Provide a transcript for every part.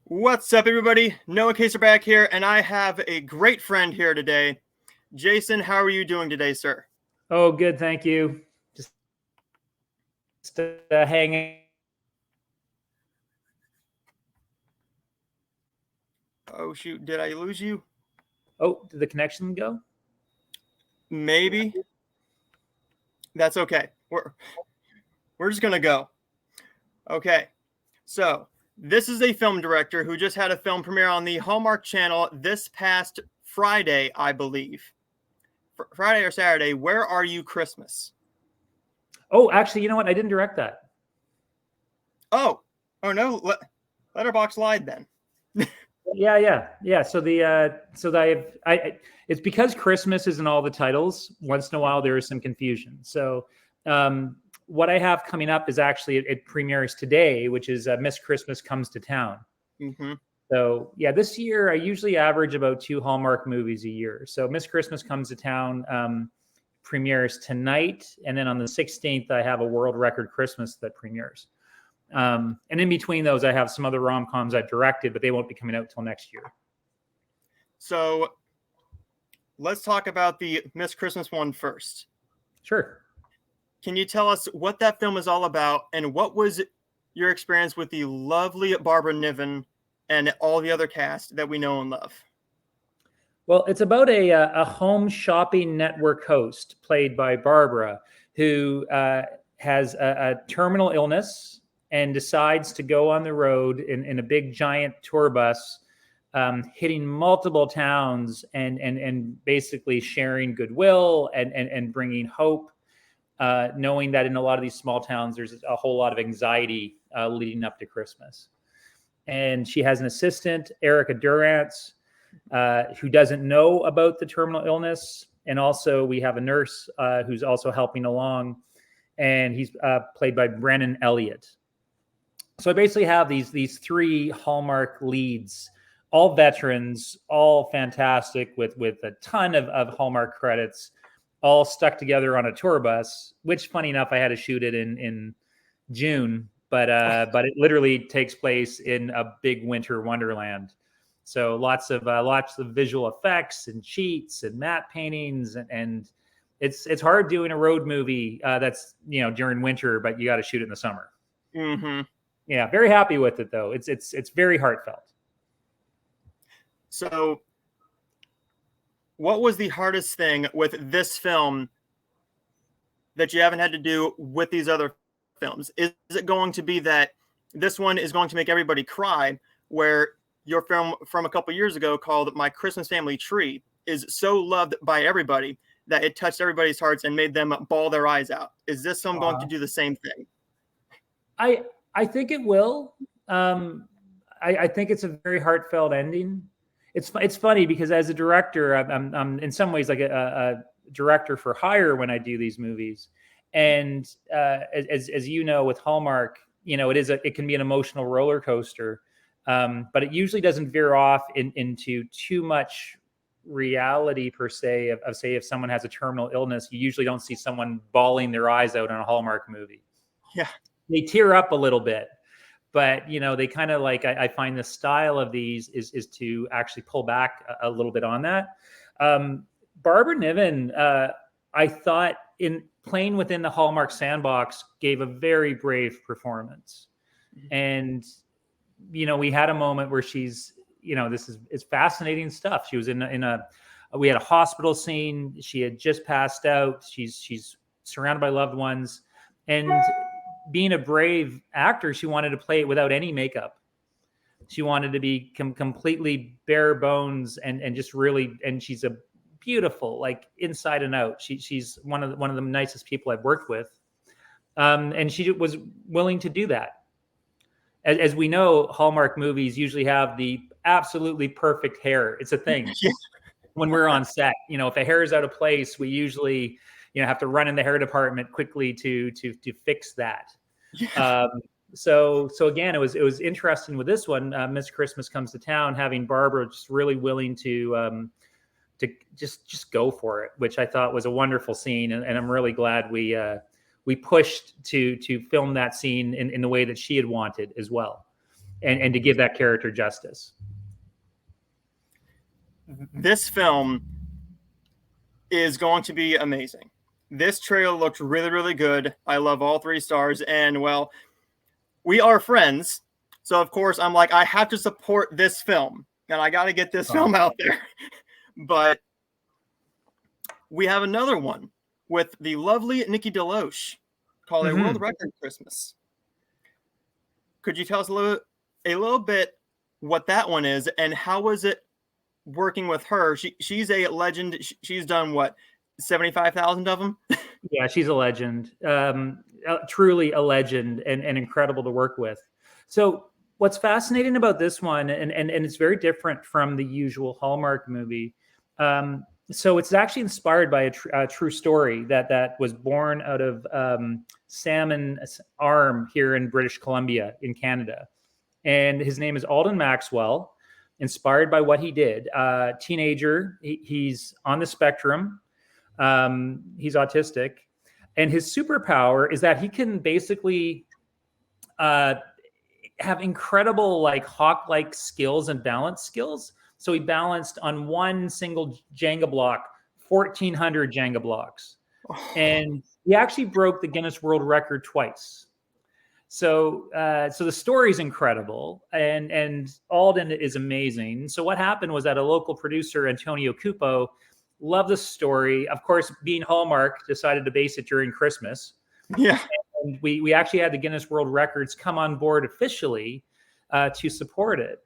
What's up, everybody? Noah Kaser back here, and I have a great friend here today. Jason, how are you doing today, sir? Oh, good, thank you. Just hanging. Oh, shoot, did I lose you? Oh, did the connection go? Maybe. That's okay. We're just gonna go. Okay, so this is a film director who just had a film premiere on the Hallmark Channel this past Friday, I believe. Friday or Saturday. Where Are You, Christmas? Oh, actually, you know what? I didn't direct that. Oh no, Letterboxd lied then. Yeah. It's because Christmas is in all the titles. Once in a while, there is some confusion. So, what I have coming up is actually it premieres today, which is Miss Christmas Comes to Town. Mm-hmm. So yeah, this year I usually average about 2 Hallmark movies a year. So Miss Christmas Comes to Town premieres tonight, and then on the 16th I have A World Record Christmas that premieres. And in between those, I have some other rom-coms I've directed, but they won't be coming out till next year. So let's talk about the Miss Christmas one first. Sure. Can you tell us what that film is all about, and what was your experience with the lovely Barbara Niven and all the other cast that we know and love? Well, it's about a home shopping network host played by Barbara who has a terminal illness and decides to go on the road in a big giant tour bus, hitting multiple towns and basically sharing goodwill and bringing hope, knowing that in a lot of these small towns, there's a whole lot of anxiety leading up to Christmas. And she has an assistant, Erica Durrance, who doesn't know about the terminal illness. And also we have a nurse who's also helping along, and he's played by Brennan Elliott. So I basically have these 3 Hallmark leads, all veterans, all fantastic with a ton of Hallmark credits, all stuck together on a tour bus, which funny enough, I had to shoot it in June, but it literally takes place in a big winter wonderland. So lots of visual effects and cheats and matte paintings, and it's hard doing a road movie that's during winter, but you got to shoot it in the summer. Mm-hmm. Yeah, very happy with it though. It's very heartfelt. So, what was the hardest thing with this film that you haven't had to do with these other films? Is it going to be that this one is going to make everybody cry, where your film from a couple years ago called My Christmas Family Tree is so loved by everybody that it touched everybody's hearts and made them bawl their eyes out? Is this film going to do the same thing? I think it will. I think it's a very heartfelt ending. It's funny because as a director, I'm in some ways like a director for hire when I do these movies. And as you know, with Hallmark, it can be an emotional roller coaster, but it usually doesn't veer off into too much reality per se of say if someone has a terminal illness. You usually don't see someone bawling their eyes out in a Hallmark movie. Yeah, they tear up a little bit, but they kind of like, I find the style of these is to actually pull back a little bit on that. Barbara Niven, I thought in playing within the Hallmark sandbox gave a very brave performance. And, we had a moment where she's, it's fascinating stuff. She was we had a hospital scene. She had just passed out. She's surrounded by loved ones, and being a brave actor, she wanted to play it without any makeup. She wanted to be completely bare bones and just really, and she's a beautiful, like inside and out. She's one of the nicest people I've worked with. And she was willing to do that. As we know, Hallmark movies usually have the absolutely perfect hair. It's a thing. Yeah. When we're on set, if a hair is out of place, we usually have to run in the hair department quickly to fix that. Yeah. So again, it was interesting with this one, Miss Christmas Comes to Town, having Barbara just really willing to just go for it, which I thought was a wonderful scene, and I'm really glad we pushed to film that scene in the way that she had wanted as well. and to give that character justice. This film is going to be amazing. This trailer looked really, really good. I love all 3 stars. And, well, we are friends. So, of course, I'm like, I have to support this film. And I got to get this film out there. But we have another one with the lovely Nikki DeLoach called A World Record Christmas. Could you tell us a little bit what that one is and how was it working with her? She's a legend. She's done what, 75,000 of them? Yeah, she's a legend. Truly a legend and incredible to work with. So what's fascinating about this one, and it's very different from the usual Hallmark movie. So it's actually inspired by a true story that was born out of Salmon Arm here in British Columbia in Canada. And his name is Alden Maxwell, inspired by what he did. Teenager, he's on the spectrum. He's autistic. And his superpower is that he can basically have incredible like hawk-like skills and balance skills. So he balanced on one single Jenga block, 1,400 Jenga blocks. And he actually broke the Guinness World Record twice. So the story is incredible, and Alden is amazing. So what happened was that a local producer, Antonio Cupo, loved the story. Of course, being Hallmark, decided to base it during Christmas. Yeah. And we actually had the Guinness World Records come on board officially to support it.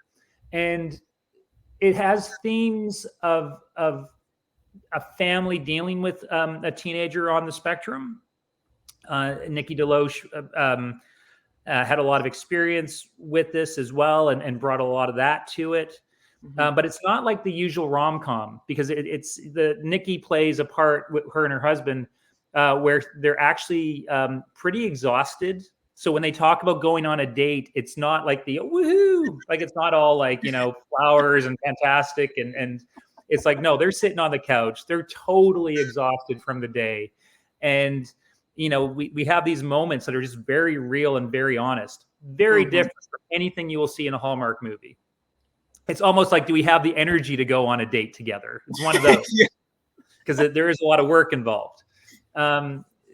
And it has themes of a family dealing with a teenager on the spectrum. Nikki DeLoach had a lot of experience with this as well and brought a lot of that to it. But it's not like the usual rom-com because it's the Nikki plays a part with her and her husband where they're actually pretty exhausted. So when they talk about going on a date, it's not like the woohoo, like it's not all like, flowers and fantastic. And it's like, no, they're sitting on the couch. They're totally exhausted from the day. And, we have these moments that are just very real and very honest, very different from anything you will see in a Hallmark movie. It's almost like, do we have the energy to go on a date together? It's one of those because there is a lot of work involved.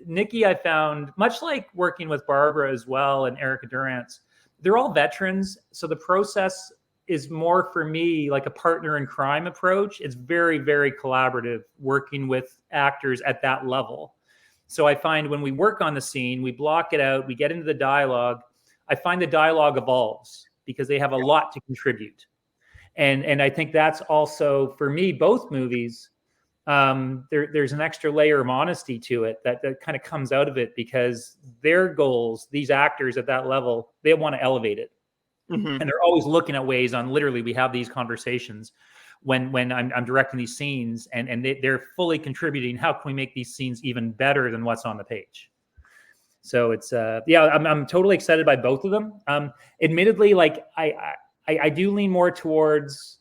Nikki, I found, much like working with Barbara as well and Erica Durance, they're all veterans. So the process is more for me like a partner in crime approach. It's very, very collaborative working with actors at that level. So I find when we work on the scene, we block it out, we get into the dialogue. I find the dialogue evolves because they have a lot to contribute. And I think that's also, for me, both movies, there's an extra layer of honesty to it that kind of comes out of it because their goals, these actors at that level, they want to elevate it. And they're always looking at ways on, literally, we have these conversations when I'm directing these scenes and they're fully contributing. How can we make these scenes even better than what's on the page? So it's, I'm totally excited by both of them. Admittedly, like I do lean more towards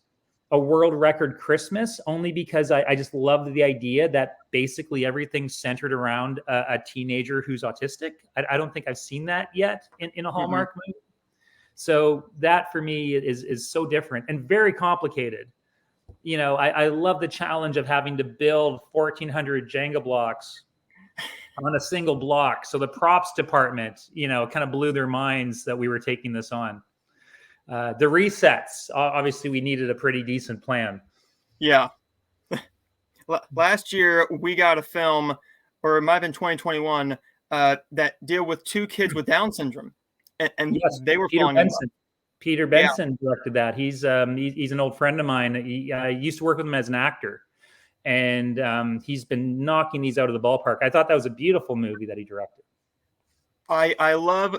A World Record Christmas only because I just love the idea that basically everything's centered around a teenager who's autistic. I don't think I've seen that yet in a Hallmark movie. So that for me is so different and very complicated. I love the challenge of having to build 1,400 Jenga blocks on a single block. So the props department, kind of blew their minds that we were taking this on. The resets, obviously we needed a pretty decent plan. Yeah. Last year we got a film, or it might have been 2021, that deal with 2 kids with Down syndrome. And yes, they were falling in love. Peter Benson directed that. He's an old friend of mine. I used to work with him as an actor. And he's been knocking these out of the ballpark. I thought that was a beautiful movie that he directed. I love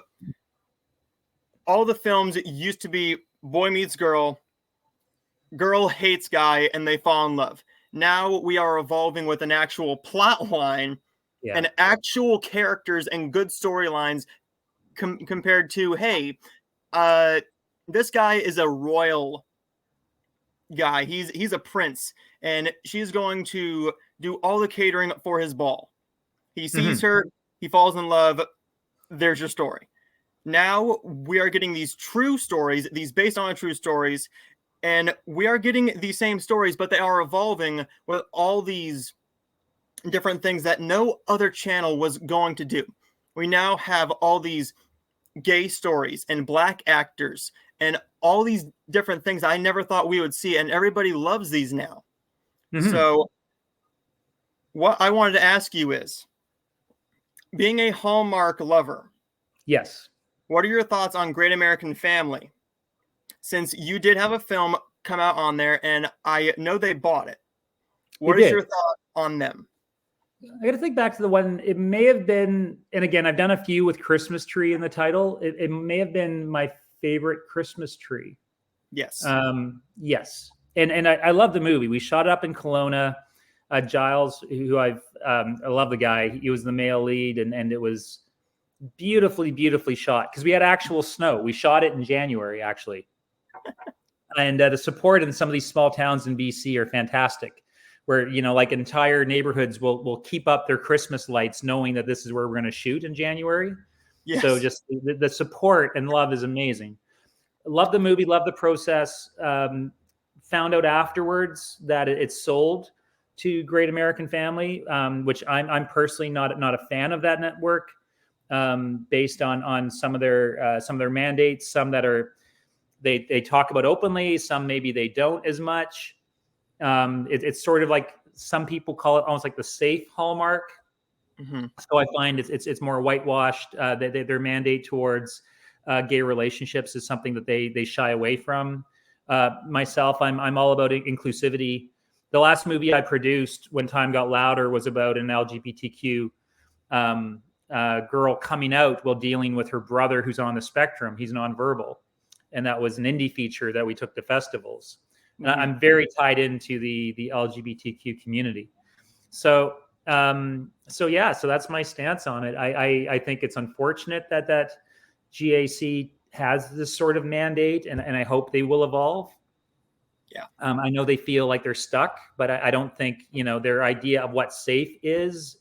all the films. It used to be boy meets girl, girl hates guy, and they fall in love. Now we are evolving with an actual plot line and actual characters and good storylines compared to, hey, this guy is a royal guy. He's a prince, and she's going to do all the catering for his ball. He sees her, he falls in love. There's your story. now we are getting these true stories, these based on true stories, and we are getting the same stories, but they are evolving with all these different things that no other channel was going to do. We now have all these gay stories and black actors and all these different things I never thought we would see, and everybody loves these now. Mm-hmm. So what I wanted to ask you is, being a Hallmark lover, Yes, what are your thoughts on Great American Family? Since you did have a film come out on there, and I know they bought it. they What is your did. thought on them? I got to think back to the one. It may have been, and again, I've done a few with Christmas tree in the title. It may have been my favorite Christmas tree. Yes. Yes, and I love the movie. We shot it up in Kelowna. Giles, who I love the guy. He was the male lead, and it was beautifully shot because we had actual snow. We shot it in January actually, and the support in some of these small towns in BC are fantastic. Where like entire neighborhoods will keep up their Christmas lights, knowing that this is where we're going to shoot in January. So Yes. just the support and love is amazing. Love the movie, love the process. Found out afterwards that it's sold to Great American Family, which I'm personally not a fan of that network, based on some of their mandates. Some that are they talk about openly, some maybe they don't as much. It's sort of like some people call it almost like the safe Hallmark. Mm-hmm. So I find it's more whitewashed. Their mandate towards gay relationships is something that they shy away from. Myself, I'm all about inclusivity. The last movie I produced, When Time Got Louder, was about an LGBTQ girl coming out while dealing with her brother who's on the spectrum. He's nonverbal, and that was an indie feature that we took to festivals. And Mm-hmm. I'm very tied into the LGBTQ community. So yeah, so that's my stance on it. I think it's unfortunate that GAC has this sort of mandate, and I hope they will evolve. Yeah. I know they feel like they're stuck, but I don't think their idea of what safe is.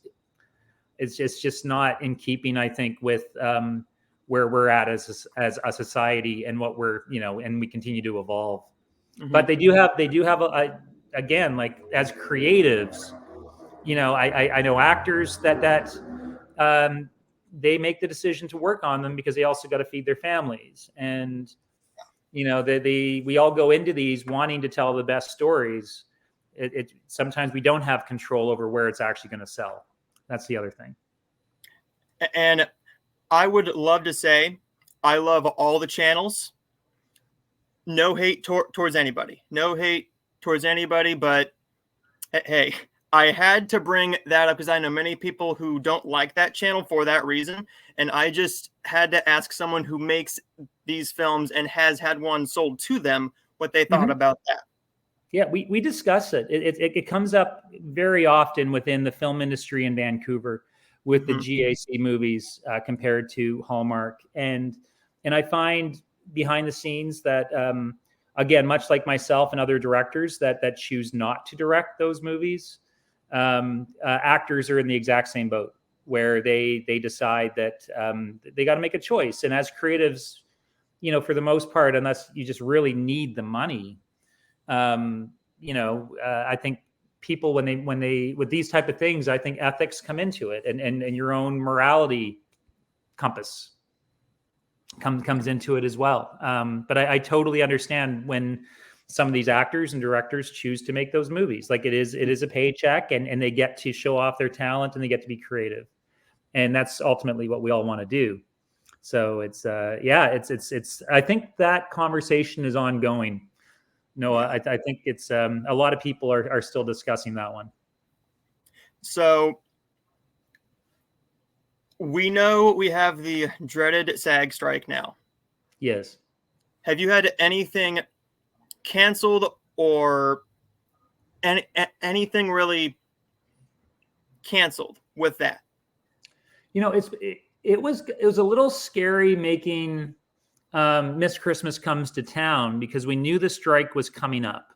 It's just not in keeping, I think, with where we're at as a society and what we're and we continue to evolve. Mm-hmm. But they do have again, like as creatives, I know actors that they make the decision to work on them because they also got to feed their families, and we all go into these wanting to tell the best stories. It sometimes we don't have control over where it's actually going to sell. That's the other thing. And I would love to say I love all the channels. No hate towards anybody. No hate towards anybody, but hey, I had to bring that up because I know many people who don't like that channel for that reason. And I just had to ask someone who makes these films and has had one sold to them what they thought about that. Yeah, we discuss it. It comes up very often within the film industry in Vancouver with the GAC movies compared to Hallmark, and I find behind the scenes that again, much like myself and other directors that choose not to direct those movies, actors are in the exact same boat where they decide that they got to make a choice, and as creatives, for the most part, unless you just really need the money. I think people when they with these type of things, I think ethics come into it, and your own morality compass comes into it as well. But I totally understand when some of these actors and directors choose to make those movies. Like it is a paycheck, and they get to show off their talent and they get to be creative, and that's ultimately what we all want to do. So it's I think that conversation is ongoing. No, I think it's a lot of people are still discussing that one. So we know we have the dreaded SAG strike now. Yes. Have you had anything canceled or anything really canceled with that? It was a little scary making Miss Christmas Comes to Town because we knew the strike was coming up.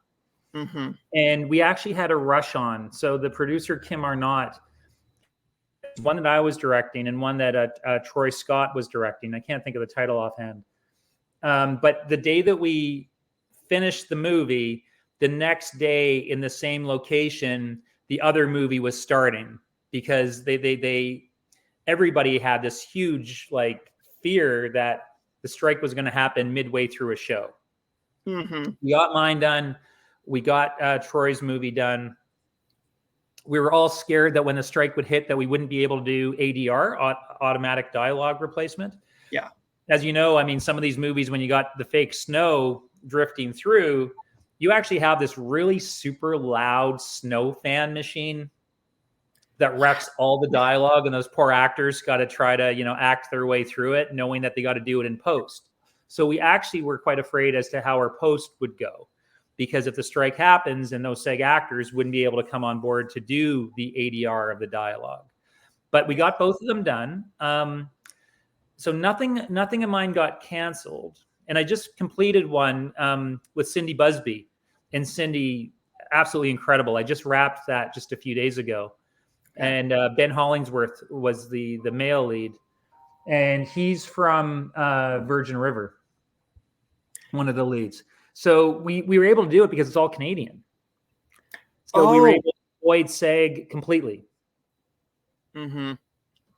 Mm-hmm. And we actually had a rush on. So the producer, Kim Arnott, one that I was directing, and one that Troy Scott was directing. I can't think of the title offhand. But the day that we finished the movie, the next day in the same location, the other movie was starting, because everybody had this huge like fear that the strike was going to happen midway through a show. Mm-hmm. We got mine done. We got Troy's movie done. We were all scared that when the strike would hit, that we wouldn't be able to do ADR, automatic dialogue replacement. Yeah. As you know, I mean, some of these movies, when you got the fake snow drifting through, you actually have this really super loud snow fan machine that wrecks all the dialogue, and those poor actors got to try to, act their way through it, knowing that they got to do it in post. So we actually were quite afraid as to how our post would go, because if the strike happens, and those SAG actors wouldn't be able to come on board to do the ADR of the dialogue. But we got both of them done. So nothing of mine got canceled. And I just completed one with Cindy Busby, and Cindy, absolutely incredible. I just wrapped that just a few days ago. And Ben Hollingsworth was the male lead, and he's from Virgin River, one of the leads. So we were able to do it because it's all Canadian. So we were able to avoid SAG completely. Mm-hmm.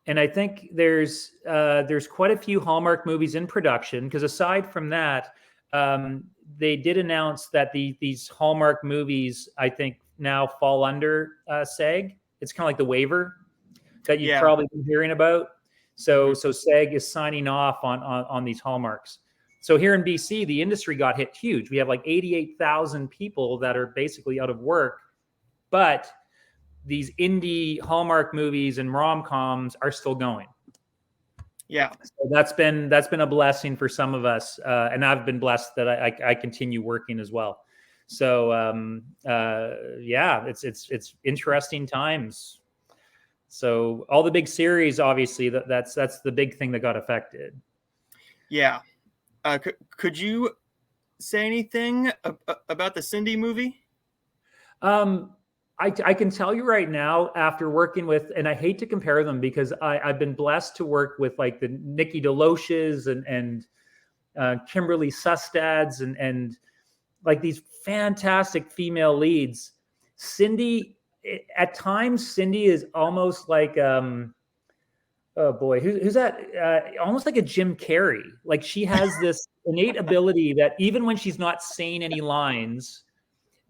And I think there's quite a few Hallmark movies in production, because aside from that, they did announce that these Hallmark movies, I think, now fall under SAG. It's kind of like the waiver that you've probably been hearing about. So SAG is signing off on these Hallmarks. So here in BC, the industry got hit huge. We have like 88,000 people that are basically out of work, but these indie Hallmark movies and rom-coms are still going. Yeah. So that's been a blessing for some of us. And I've been blessed that I continue working as well. So it's interesting times. So all the big series, obviously, that's the big thing that got affected. Yeah. Could you say anything about the Cindy movie? I can tell you right now, after working with, and I hate to compare them, because I've been blessed to work with like the Nikki DeLoaches and Kimberly Sustads and like these fantastic female leads. Cindy, at times, Cindy is almost like, oh boy, who's that? Almost like a Jim Carrey. Like, she has this innate ability that even when she's not saying any lines,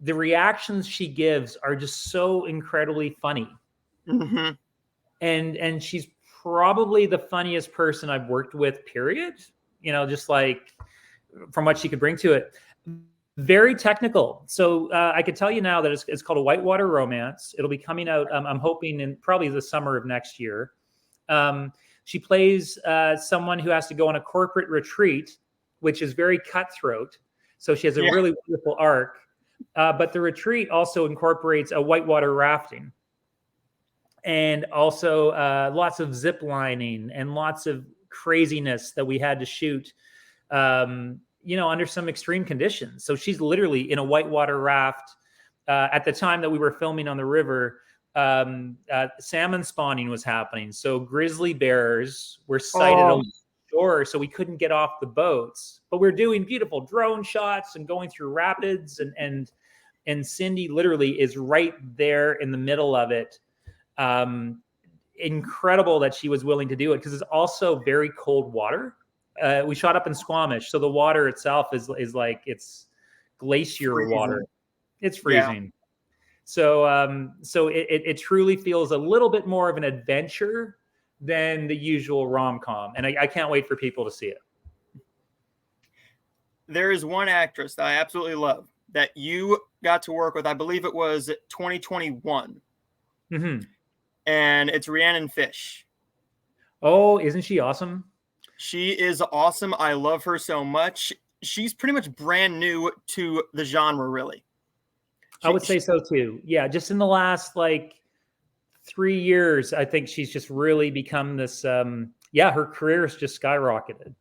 the reactions she gives are just so incredibly funny. Mm-hmm. And she's probably the funniest person I've worked with, period. Just like from what she could bring to it. Very technical. So I could tell you now that it's called A Whitewater Romance. It'll be coming out, I'm hoping, in probably the summer of next year. She plays someone who has to go on a corporate retreat, which is very cutthroat. So she has a really wonderful arc. But the retreat also incorporates a whitewater rafting, and also lots of zip lining and lots of craziness that we had to shoot, under some extreme conditions. So she's literally in a whitewater raft. At the time that we were filming on the river, salmon spawning was happening. So grizzly bears were sighted along the shore, so we couldn't get off the boats. But we're doing beautiful drone shots and going through rapids, and Cindy literally is right there in the middle of it. Incredible that she was willing to do it, because it's also very cold water. We shot up in Squamish, so the water itself is like, it's glacier freezing water. It's freezing. Yeah. So it truly feels a little bit more of an adventure than the usual rom-com, and I can't wait for people to see it. There is one actress that I absolutely love that you got to work with. I believe it was 2021. Mm-hmm. And it's Rhiannon Fish. Oh, isn't she awesome? She is awesome. I love her so much. She's pretty much brand new to the genre, really. I would say so too. Yeah, just in the last 3 years, I think she's just really become this. Her career has just skyrocketed.